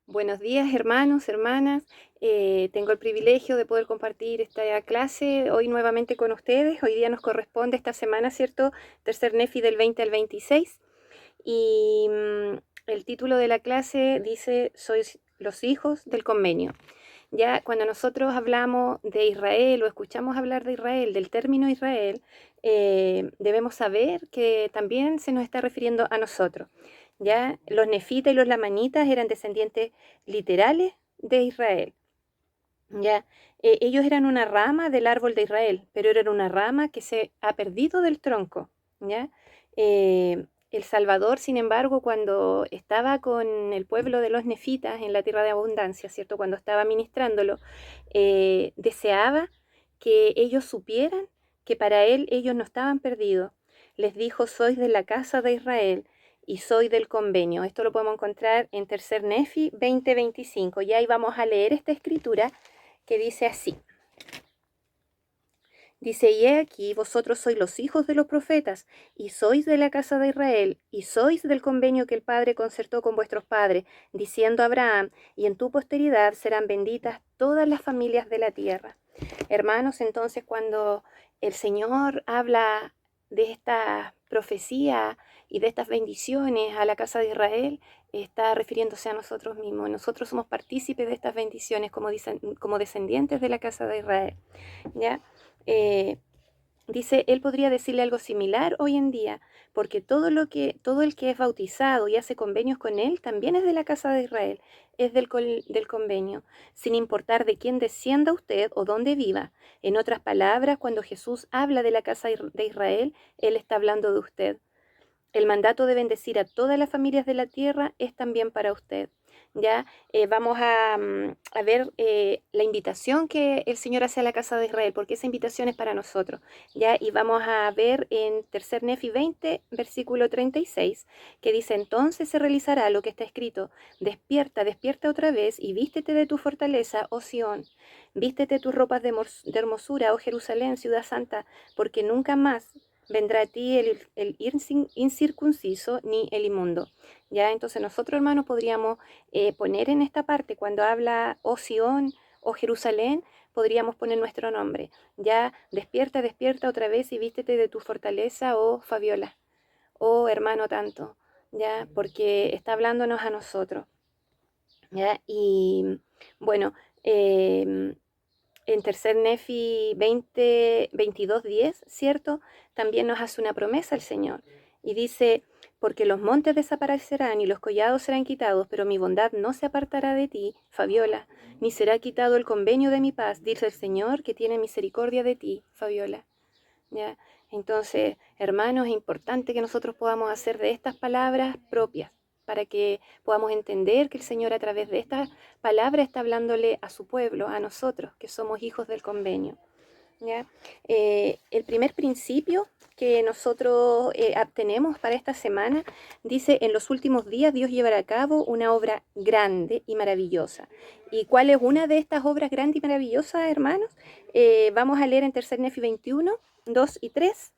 Buenos días, hermanos, hermanas. Tengo el privilegio de poder compartir esta clase hoy nuevamente con ustedes. Hoy día nos corresponde esta semana, ¿cierto? Tercer Nefi del 20 al 26. Y el título de la clase dice, sois los hijos del convenio. Ya cuando nosotros hablamos de Israel o escuchamos hablar de Israel, del término Israel, debemos saber que también se nos está refiriendo a nosotros. Ya los nefitas y los lamanitas eran descendientes literales de Israel. Ya ellos eran una rama del árbol de Israel, pero eran una rama que se ha perdido del tronco. Ya el Salvador, sin embargo, cuando estaba con el pueblo de los nefitas en la tierra de abundancia, ¿cierto? Cuando estaba ministrándolo, deseaba que ellos supieran que para él ellos no estaban perdidos. Les dijo, sois de la casa de Israel y soy del convenio. Esto lo podemos encontrar en Tercer Nefi 20:25. Y ahí vamos a leer esta escritura que dice así. Dice, y he aquí, vosotros sois los hijos de los profetas, y sois de la casa de Israel, y sois del convenio que el Padre concertó con vuestros padres, diciendo a Abraham, y en tu posteridad serán benditas todas las familias de la tierra. Hermanos, entonces cuando el Señor habla de esta profecía y de estas bendiciones a la casa de Israel, está refiriéndose a nosotros mismos. Nosotros somos partícipes de estas bendiciones como descendientes de la casa de Israel. ¿Ya? Eh, Dice, él podría decirle algo similar hoy en día, porque todo el que es bautizado y hace convenios con él también es de la casa de Israel, es del convenio, sin importar de quién descienda usted o dónde viva. En otras palabras, cuando Jesús habla de la casa de Israel, él está hablando de usted. El mandato de bendecir a todas las familias de la tierra es también para usted. Ya vamos a ver la invitación que el Señor hace a la casa de Israel, porque esa invitación es para nosotros. Ya, y vamos a ver en Tercer Nefi 20, versículo 36, que dice, entonces se realizará lo que está escrito, despierta, despierta otra vez y vístete de tu fortaleza, oh Sión, vístete tus ropas de hermosura, oh Jerusalén, ciudad santa, porque nunca más vendrá a ti el incircunciso ni el inmundo. Ya, entonces nosotros, hermanos, podríamos poner en esta parte, cuando habla, oh Sión, oh Jerusalén, podríamos poner nuestro nombre. Ya, despierta, despierta otra vez y vístete de tu fortaleza, oh Fabiola, oh hermano tanto, ya, porque está hablándonos a nosotros. Ya, y bueno, en Tercer Nefi 22:10, ¿cierto? También nos hace una promesa el Señor. Y dice, porque los montes desaparecerán y los collados serán quitados, pero mi bondad no se apartará de ti, Fabiola, ni será quitado el convenio de mi paz, dice el Señor, que tiene misericordia de ti, Fabiola. ¿Ya? Entonces, hermanos, es importante que nosotros podamos hacer de estas palabras propias, para que podamos entender que el Señor a través de estas palabras está hablándole a su pueblo, a nosotros, que somos hijos del convenio. ¿Ya? El primer principio que nosotros obtenemos para esta semana dice, en los últimos días Dios llevará a cabo una obra grande y maravillosa. ¿Y cuál es una de estas obras grandes y maravillosas, hermanos? Vamos a leer en Tercer Nefi 21, 2 y 3,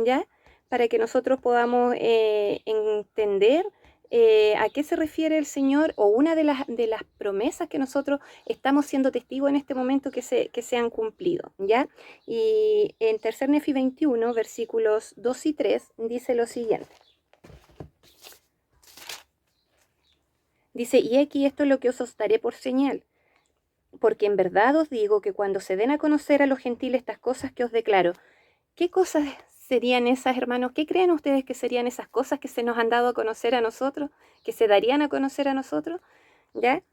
¿ya? Para que nosotros podamos entender a qué se refiere el Señor, o una de las promesas que nosotros estamos siendo testigos en este momento que se han cumplido, ¿ya? Y en Tercer Nefi 21, versículos 2 y 3, dice lo siguiente. Dice, y aquí esto es lo que os daré por señal, porque en verdad os digo que cuando se den a conocer a los gentiles estas cosas que os declaro, ¿qué cosas serían esas, hermanos? ¿Qué creen ustedes que serían esas cosas que se nos han dado a conocer a nosotros, que se darían a conocer a nosotros? ¿Ya?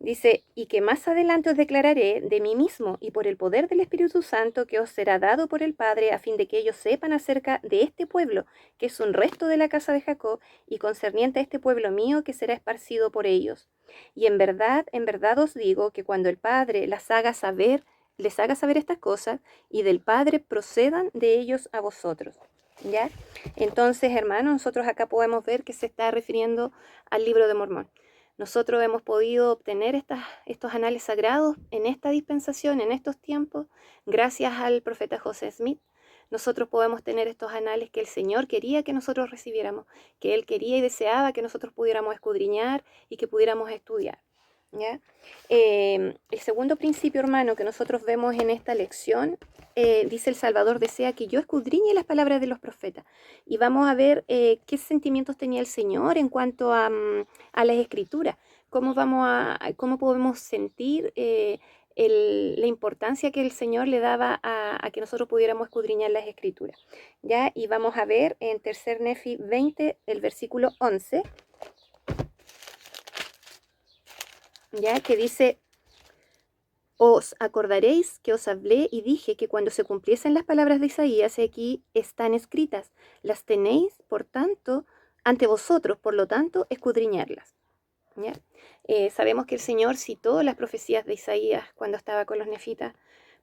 Dice, y que más adelante os declararé de mí mismo y por el poder del Espíritu Santo que os será dado por el Padre, a fin de que ellos sepan acerca de este pueblo, que es un resto de la casa de Jacob, y concerniente a este pueblo mío que será esparcido por ellos. Y en verdad os digo que cuando el Padre les haga saber estas cosas, y del Padre procedan de ellos a vosotros. ¿Ya? Entonces, hermanos, nosotros acá podemos ver que se está refiriendo al libro de Mormón. Nosotros hemos podido obtener estos anales sagrados en esta dispensación, en estos tiempos, gracias al profeta José Smith. nosotros podemos tener estos anales que el Señor quería que nosotros recibiéramos, que Él quería y deseaba que nosotros pudiéramos escudriñar y que pudiéramos estudiar. ¿Ya? El segundo principio, hermano, que nosotros vemos en esta lección, dice: el Salvador desea que yo escudriñe las palabras de los profetas. Y vamos a ver qué sentimientos tenía el Señor en cuanto a las escrituras, cómo podemos sentir la importancia que el Señor le daba a que nosotros pudiéramos escudriñar las escrituras. ¿Ya? Y vamos a ver en tercer Nefi 20, el versículo 11, ¿ya? Que dice: os acordaréis que os hablé y dije que cuando se cumpliesen las palabras de Isaías, aquí están escritas, las tenéis, por tanto, ante vosotros, por lo tanto, escudriñarlas. ¿Ya? Sabemos que el Señor citó las profecías de Isaías cuando estaba con los nefitas,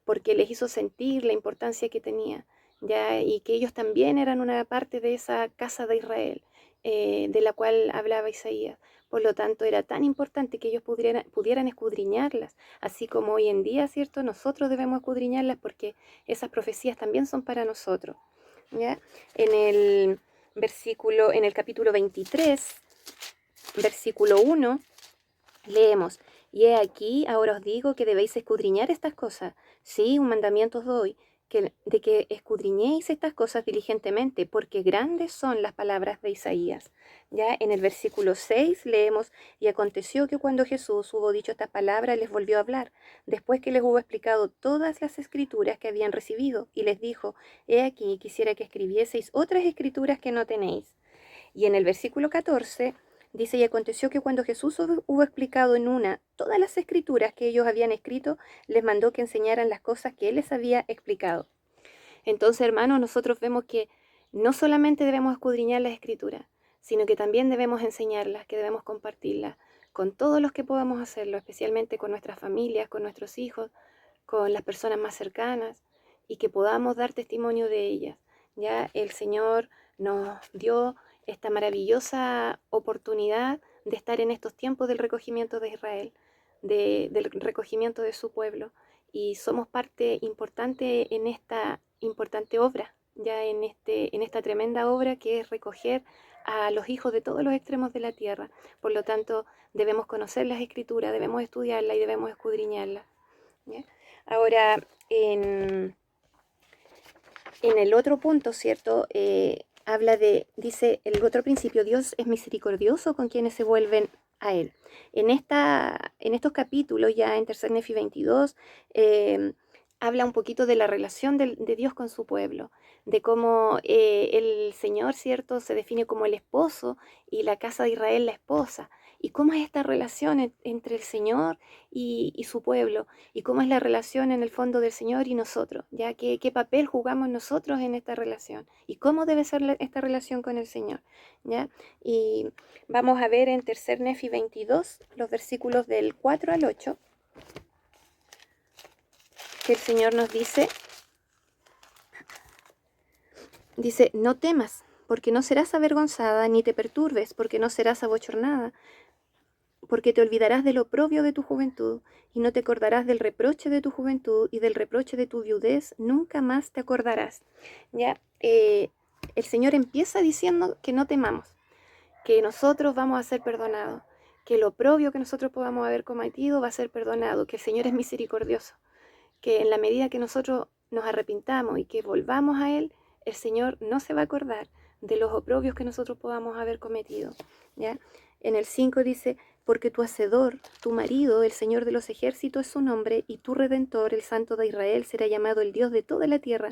porque les hizo sentir la importancia que tenía, ¿ya? Y que ellos también eran una parte de esa casa de Israel, de la cual hablaba Isaías. Por lo tanto, era tan importante que ellos pudieran escudriñarlas, así como hoy en día, ¿cierto? Nosotros debemos escudriñarlas porque esas profecías también son para nosotros, ¿ya? En el capítulo 23, versículo 1, leemos: y he aquí, ahora os digo que debéis escudriñar estas cosas. Sí, un mandamiento os doy, de que escudriñéis estas cosas diligentemente, porque grandes son las palabras de Isaías. Ya en el versículo 6 leemos: y aconteció que cuando Jesús hubo dicho estas palabras, les volvió a hablar, después que les hubo explicado todas las escrituras que habían recibido, y les dijo: he aquí, quisiera que escribieseis otras escrituras que no tenéis. Y en el versículo 14 dice: y aconteció que cuando Jesús hubo explicado en una todas las escrituras que ellos habían escrito, les mandó que enseñaran las cosas que Él les había explicado. Entonces, hermanos, nosotros vemos que no solamente debemos escudriñar las escrituras, sino que también debemos enseñarlas, que debemos compartirlas con todos los que podamos hacerlo, especialmente con nuestras familias, con nuestros hijos, con las personas más cercanas, y que podamos dar testimonio de ellas. Ya el Señor nos dio esta maravillosa oportunidad de estar en estos tiempos del recogimiento de Israel, del recogimiento de su pueblo, y somos parte importante en esta importante obra, ya en esta tremenda obra que es recoger a los hijos de todos los extremos de la tierra. Por lo tanto, debemos conocer las escrituras, debemos estudiarlas y debemos escudriñarlas. ¿Ya? Ahora, en el otro punto, ¿cierto? Dice el otro principio: Dios es misericordioso con quienes se vuelven a Él. En estos capítulos, ya en tercer Nefi 22, habla un poquito de la relación de Dios con su pueblo, de cómo el Señor, ¿cierto?, se define como el esposo y la casa de Israel la esposa. Y cómo es esta relación entre el Señor y su pueblo, y cómo es la relación en el fondo del Señor y nosotros, ya qué papel jugamos nosotros en esta relación y cómo debe ser esta relación con el Señor, ¿ya? Y vamos a ver en tercer Nefi 22, los versículos del 4 al 8, que el Señor nos dice: no temas, porque no serás avergonzada, ni te perturbes, porque no serás abochornada, porque te olvidarás del oprobio de tu juventud, y no te acordarás del reproche de tu juventud, y del reproche de tu viudez nunca más te acordarás. ¿Ya? El Señor empieza diciendo que no temamos, que nosotros vamos a ser perdonados, que el oprobio que nosotros podamos haber cometido va a ser perdonado, que el Señor es misericordioso, que en la medida que nosotros nos arrepintamos y que volvamos a Él, el Señor no se va a acordar de los oprobios que nosotros podamos haber cometido. ¿Ya? En el 5 dice: porque tu Hacedor, tu marido, el Señor de los ejércitos es su nombre, y tu Redentor, el Santo de Israel, será llamado el Dios de toda la tierra.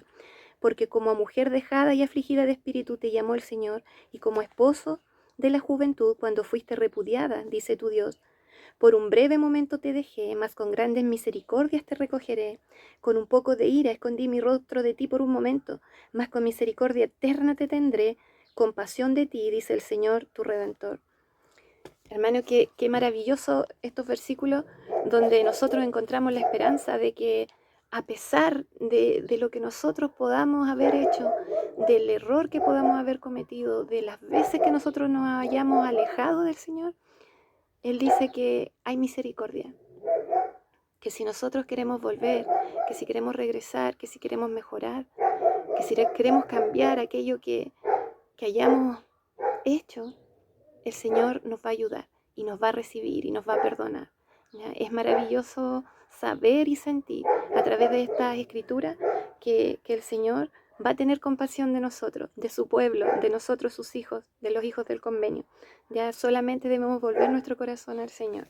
Porque como a mujer dejada y afligida de espíritu te llamó el Señor, y como esposo de la juventud cuando fuiste repudiada, dice tu Dios. Por un breve momento te dejé, mas con grandes misericordias te recogeré. Con un poco de ira escondí mi rostro de ti por un momento, mas con misericordia eterna te tendré, compasión de ti, dice el Señor, tu Redentor. Hermano, qué maravilloso estos versículos donde nosotros encontramos la esperanza de que a pesar de lo que nosotros podamos haber hecho, del error que podamos haber cometido, de las veces que nosotros nos hayamos alejado del Señor, Él dice que hay misericordia, que si nosotros queremos volver, que si queremos regresar, que si queremos mejorar, que si queremos cambiar aquello que hayamos hecho, el Señor nos va a ayudar y nos va a recibir y nos va a perdonar. ¿Ya? Es maravilloso saber y sentir a través de estas escrituras que el Señor va a tener compasión de nosotros, de su pueblo, de nosotros sus hijos, de los hijos del convenio. Ya solamente debemos volver nuestro corazón al Señor.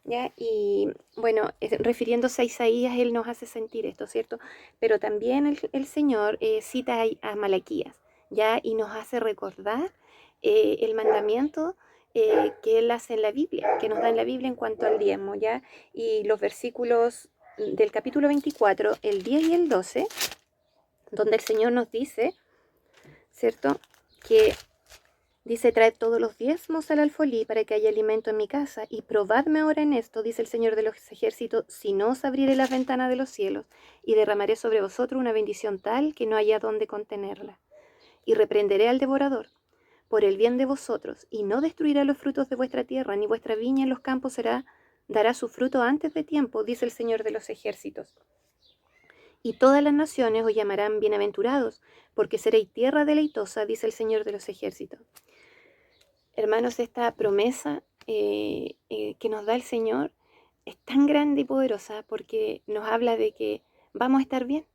¿Ya? Y bueno, refiriéndose a Isaías, él nos hace sentir esto, ¿cierto? Pero también el Señor cita a Malaquías, ¿ya? Y nos hace recordar el mandamiento que Él hace en la Biblia, que nos da en la Biblia en cuanto al diezmo, ¿ya? Y los versículos del capítulo 24, el 10 y el 12, donde el Señor nos dice, ¿cierto? Que dice, traed todos los diezmos al alfolí para que haya alimento en mi casa, y probadme ahora en esto, dice el Señor de los ejércitos, si no os abriré las ventanas de los cielos, y derramaré sobre vosotros una bendición tal que no haya dónde contenerla. Y reprenderé al devorador por el bien de vosotros, y no destruirá los frutos de vuestra tierra, ni vuestra viña en los campos dará su fruto antes de tiempo, dice el Señor de los ejércitos. Y todas las naciones os llamarán bienaventurados, porque seréis tierra deleitosa, dice el Señor de los ejércitos. Hermanos, esta promesa que nos da el Señor es tan grande y poderosa porque nos habla de que vamos a estar bien,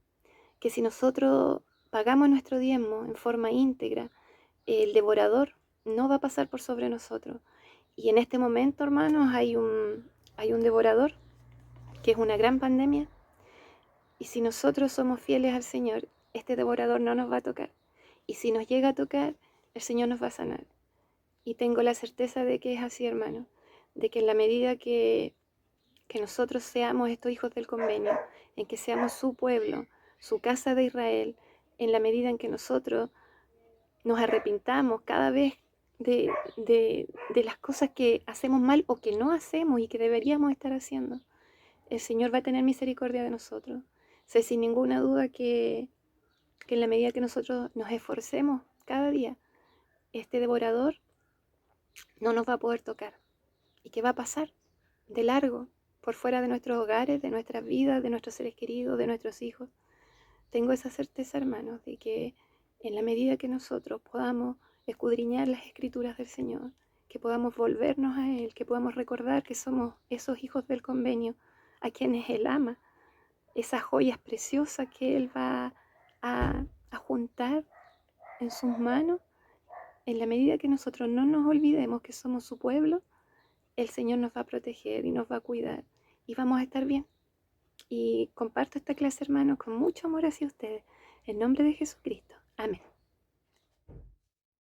que si nosotros pagamos nuestro diezmo en forma íntegra, el devorador no va a pasar por sobre nosotros. Y en este momento, hermanos, hay un devorador que es una gran pandemia. Y si nosotros somos fieles al Señor, este devorador no nos va a tocar. Y si nos llega a tocar, el Señor nos va a sanar. Y tengo la certeza de que es así, hermano, de que en la medida que nosotros seamos estos hijos del convenio, en que seamos su pueblo, su casa de Israel, en la medida en que nosotros nos arrepintamos cada vez de las cosas que hacemos mal o que no hacemos y que deberíamos estar haciendo, el Señor va a tener misericordia de nosotros. Sé sin ninguna duda que en la medida que nosotros nos esforcemos cada día, este devorador no nos va a poder tocar. ¿Y qué va a pasar? De largo, por fuera de nuestros hogares, de nuestras vidas, de nuestros seres queridos, de nuestros hijos. Tengo esa certeza, hermanos, de que en la medida que nosotros podamos escudriñar las escrituras del Señor, que podamos volvernos a Él, que podamos recordar que somos esos hijos del convenio a quienes Él ama, esas joyas preciosas que Él va a juntar en sus manos, en la medida que nosotros no nos olvidemos que somos su pueblo, el Señor nos va a proteger y nos va a cuidar y vamos a estar bien. Y comparto esta clase, hermanos, con mucho amor hacia ustedes. En nombre de Jesucristo. Amén.